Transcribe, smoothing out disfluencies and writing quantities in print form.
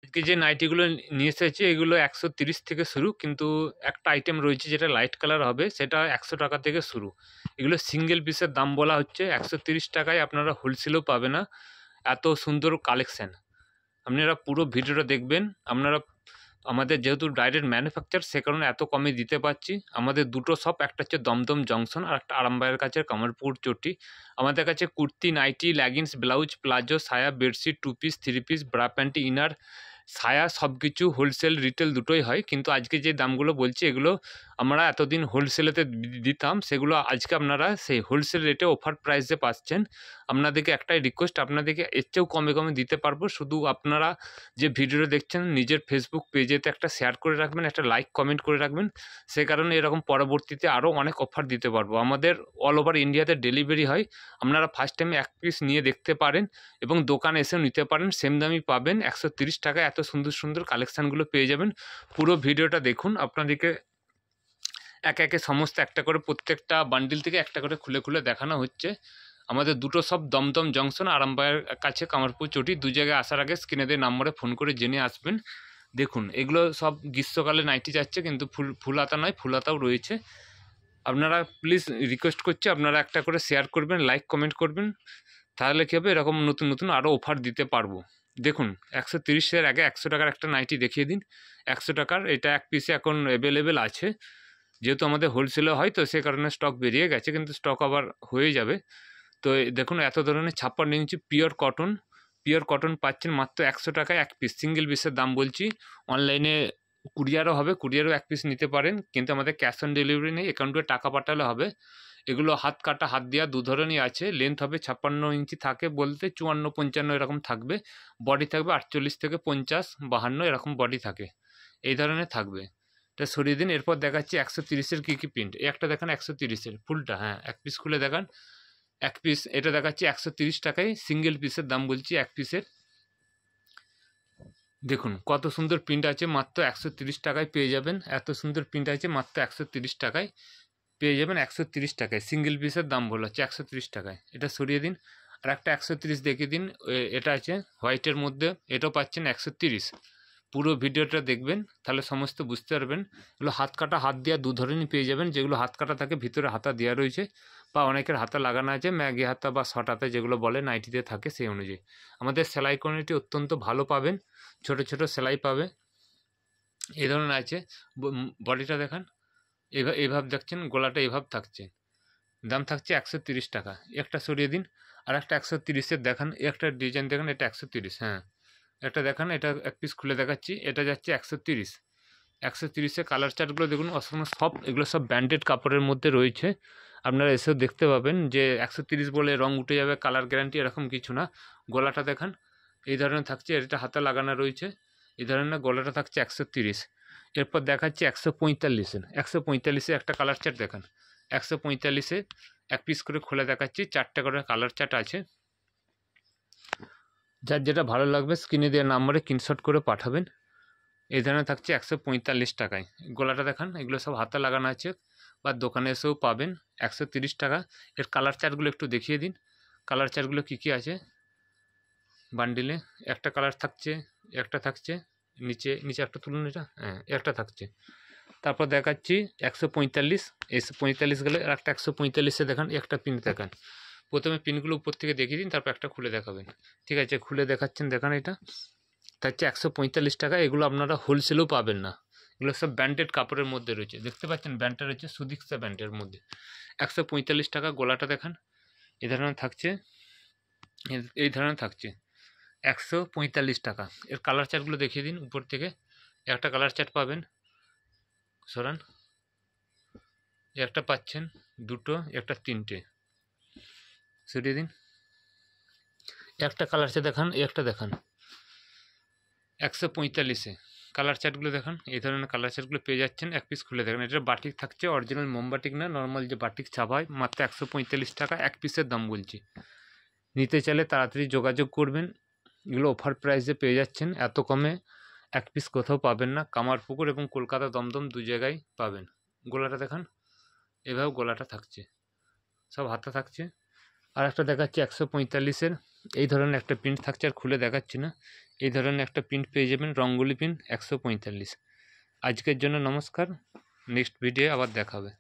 আজকে যে নাইটিগুলো নিয়ে এসেছি এগুলো 130 থেকে শুরু, কিন্তু একটা আইটেম রয়েছে যেটা লাইট কালার হবে, সেটা 100 টাকা থেকে শুরু। এগুলো সিঙ্গেল পিসের দাম বলা হচ্ছে 130 টাকায়, আপনারা হোলসেলেও পাবে না। এত সুন্দর কালেকশান, আপনারা পুরো ভিডিওটা দেখবেন। আপনারা আমাদের যেহেতু ডাইরেক্ট ম্যানুফ্যাকচার, সে কারণে এত কমে দিতে পারছি। আমাদের দুটো শপ, একটা হচ্ছে দমদম জংশন আর একটা আরামবাগের কাছে কামারপুর চটি। আমাদের কাছে kurti, nighty, leggings, blouse, palazzo, সায়া, bedsheet, two piece, three piece, bra panty, inner, সায়া সব কিছু হোলসেল রিটেল দুটোই হয়। কিন্তু আজকে যে দামগুলো বলছি এগুলো আমরা এতদিন হোলসেলেতে দিতাম, সেগুলো আজকে আপনারা সেই হোলসেল রেটে অফার প্রাইসে পাচ্ছেন। আপনাদেরকে একটাই রিকোয়েস্ট, আপনাদেরকে এর চেয়েও কমে কমে দিতে পারবো। শুধু আপনারা যে ভিডিওটা দেখছেন নিজের ফেসবুক পেজেতে একটা শেয়ার করে রাখবেন, একটা লাইক কমেন্ট করে রাখবেন। সে কারণে এরকম পরবর্তীতে আরও অনেক অফার দিতে পারবো। আমাদের অল ওভার ইন্ডিয়াতে ডেলিভারি হয়। আপনারা ফার্স্ট টাইমে এক পিস নিয়ে দেখতে পারেন এবং দোকানে এসেও নিতে পারেন, সেম দামই পাবেন। 130 টাকায় এত সুন্দর সুন্দর কালেকশানগুলো পেয়ে যাবেন। পুরো ভিডিওটা দেখুন, আপনাদেরকে একে একে সমস্ত একটা করে প্রত্যেকটা বান্ডিল থেকে একটা করে খুলে খুলে দেখানো হচ্ছে। আমাদের দুটো সব দমদম জংশন, আরামবাগের কাছে কামারপুর চটি। দু জায়গায় আসার আগে স্ক্রিনে দিয়ে নাম্বারে ফোন করে জেনে আসবেন। দেখুন এগুলো সব গ্রীষ্মকালে নাইটি যাচ্ছে, কিন্তু ফুল হাতা নয়, ফুল হাতাও রয়েছে। আপনারা প্লিজ রিকোয়েস্ট করছি, আপনারা একটা করে শেয়ার করবেন, লাইক কমেন্ট করবেন, তাহলে কী হবে, এরকম নতুন নতুন আরও অফার দিতে পারবো। দেখুন 130-এর আগে 100 টাকার একটা নাইটি দেখিয়ে দিন। 100 টাকার এটা এক পিসে এখন অ্যাভেলেবেল আছে, যেহেতু আমাদের হোলসেলে হয় তো সে কারণে স্টক বেরিয়ে গেছে, কিন্তু স্টক আবার হয়ে যাবে। তো দেখুন এত ধরনের 56 ইঞ্চি পিওর কটন পাচ্ছেন মাত্র 100 টাকায় এক পিস। সিঙ্গেল পিসের দাম বলছি। অনলাইনে কুরিয়ারও হবে, কুরিয়ারও এক পিস নিতে পারেন, কিন্তু আমাদের ক্যাশ অন ডেলিভারি নেই, অ্যাকাউন্টে টাকা পাঠালে হবে। এগুলো হাত কাটা হাত দেওয়া দু ধরনেরই আছে। লেন্থ হবে 56 ইঞ্চি, থাকে বলতে 54-55 এরকম থাকবে। বডি থাকবে 48 থেকে 50, 52 এরকম বডি থাকে, এই ধরনের থাকবে। এটা সরিয়ে দিন। এরপর দেখাচ্ছি 130-এর কী কী প্রিন্ট। একটা দেখান 130-এর ফুলটা, হ্যাঁ এক পিস খুলে দেখান। এক পিস এটা দেখাচ্ছি 130 টাকায়, সিঙ্গেল পিসের দাম বলছি এক পিসের। দেখুন কত সুন্দর প্রিন্ট আছে, মাত্র 130 টাকায় পেয়ে যাবেন। এত সুন্দর প্রিন্ট আছে, মাত্র 130 টাকায় পেয়ে যাবেন। 130 টাকায় সিঙ্গেল পিসের দাম বলা হচ্ছে 130 টাকায়। এটা সরিয়ে দিন। আর একটা 130 দেখিয়ে দিন, এটা আছে হোয়াইটের মধ্যে, এটাও পাচ্ছেন 130। পুরো ভিডিওটা দেখবেন, তাহলে সমস্ত বুঝতে পারবেন। এগুলো হাত কাটা হাত দেওয়া দু ধরনেরই পেয়ে যাবেন। যেগুলো হাত কাটা থাকে ভিতরে হাতা দেওয়া রয়েছে, বা অনেকের হাতা লাগানো আছে, ম্যাগি হাতা বা শর্ট হাতা যেগুলো বলে নাইটিতে থাকে সেই অনুযায়ী। আমাদের সেলাই কোয়ালিটি অত্যন্ত ভালো পাবেন, ছোট ছোট সেলাই পাবে। এই ধরনের আছে। বডিটা দেখান, এইভাবে দেখছেন, গলাটা এইভাবে থাকছে। দাম থাকছে 130 টাকা। একটা সরিয়ে দিন। আর একটা 130-এর দেখান, একটা ডিজাইন দেখান, এটা 130, হ্যাঁ একটা দেখান। এটা এক পিস খুলে দেখাচ্ছি, এটা যাচ্ছে 130। 130-এ কালার চার্টগুলো দেখুন, অসম্ভব সব, এগুলো সব ব্র্যান্ডেড কাপড়ের মধ্যে রয়েছে। আপনারা এসেও দেখতে পাবেন যে 130 বলে রং উঠে যাবে, কালার গ্যারান্টি এরকম কিছু না। গলাটা দেখান, এই ধরনের থাকছে, এটা হাতে লাগানো রয়েছে, এই ধরনের গলাটা থাকছে 130। এরপর দেখাচ্ছি 145-এর। 145-এ একটা কালার চার্ট দেখান। 145-এ এক পিস করে খুলে দেখাচ্ছি, 4টে করে কালার চার্ট আছে। যার যেটা ভালো লাগবে স্ক্রিনে দেওয়া নাম্বারে স্ক্রিনশট করে পাঠাবেন। এই ধরনের থাকছে 145 টাকায়। গলাটা দেখান, এগুলো সব হাতে লাগানো আছে, বা দোকানে এসেও পাবেন 130 টাকা। এর কালার চার্টগুলো একটু দেখিয়ে দিন। কালার চার্টগুলো কী কী আছে বান্ডিলে। একটা কালার থাকছে, একটা থাকছে, নিচে নিচে একটা তুলুন, এটা হ্যাঁ একটা থাকছে। তারপর দেখাচ্ছি 145, 45 গেলে আর একটা 145-এ দেখান, একটা প্রিন্ট দেখান। প্রথমে পিনগুলো উপর থেকে দেখিয়ে দিন, তারপর একটা খুলে দেখাবেন। ঠিক আছে, খুলে দেখাচ্ছেন, দেখান। এটা থাকছে 145 টাকা। এগুলো আপনারা হোলসেলেও পাবেন না, এগুলো সব ব্র্যান্ডেড কাপড়ের মধ্যে রয়েছে। দেখতে পাচ্ছেন ব্র্যান্ডটা রয়েছে সুদীক্ষা ব্র্যান্ডের মধ্যে। 145 টাকা। গলাটা দেখান, এই ধরনের থাকছে, এই ধরনের থাকছে 145 টাকা। এর কালার চার্টগুলো দেখিয়ে দিন উপর থেকে। একটা কালার চার্ট পাবেন, সরান, একটা পাচ্ছেন, দুটো, একটা তিনটে, সরিয়ে দিন। একটা কালার চার্ট দেখান, একটা দেখান 145-এ। কালার চার্টগুলো দেখান, এই ধরনের কালার চার্টগুলো পেয়ে যাচ্ছেন। এক পিস খুলে দেখেন, এটা বাটিক থাকছে, অরিজিনাল মোমবাটিক না, নর্মাল যে বাটিক ছাপা হয়। মাত্র 145 টাকা এক পিসের দাম বলছি। নিতে চাইলে তাড়াতাড়ি যোগাযোগ করবেন, এগুলো অফার প্রাইসে পেয়ে যাচ্ছেন। এত কমে এক পিস কোথাও পাবেন না। কামারপুকুর এবং কলকাতা দমদম দু জায়গায় পাবেন। গলাটা দেখান, এভাবে গলাটা থাকছে, সব হাতে থাকছে। আর একটা দেখাচ্ছি 145-এর, এই ধরনের একটা প্রিন্ট থাকছে, আর খুলে দেখাচ্ছি না। এই ধরনের একটা প্রিন্ট পেয়ে যাবেন, রঙ্গোলি প্রিন্ট 145। আজকের জন্য নমস্কার, নেক্সট ভিডিও আবার দেখাবে।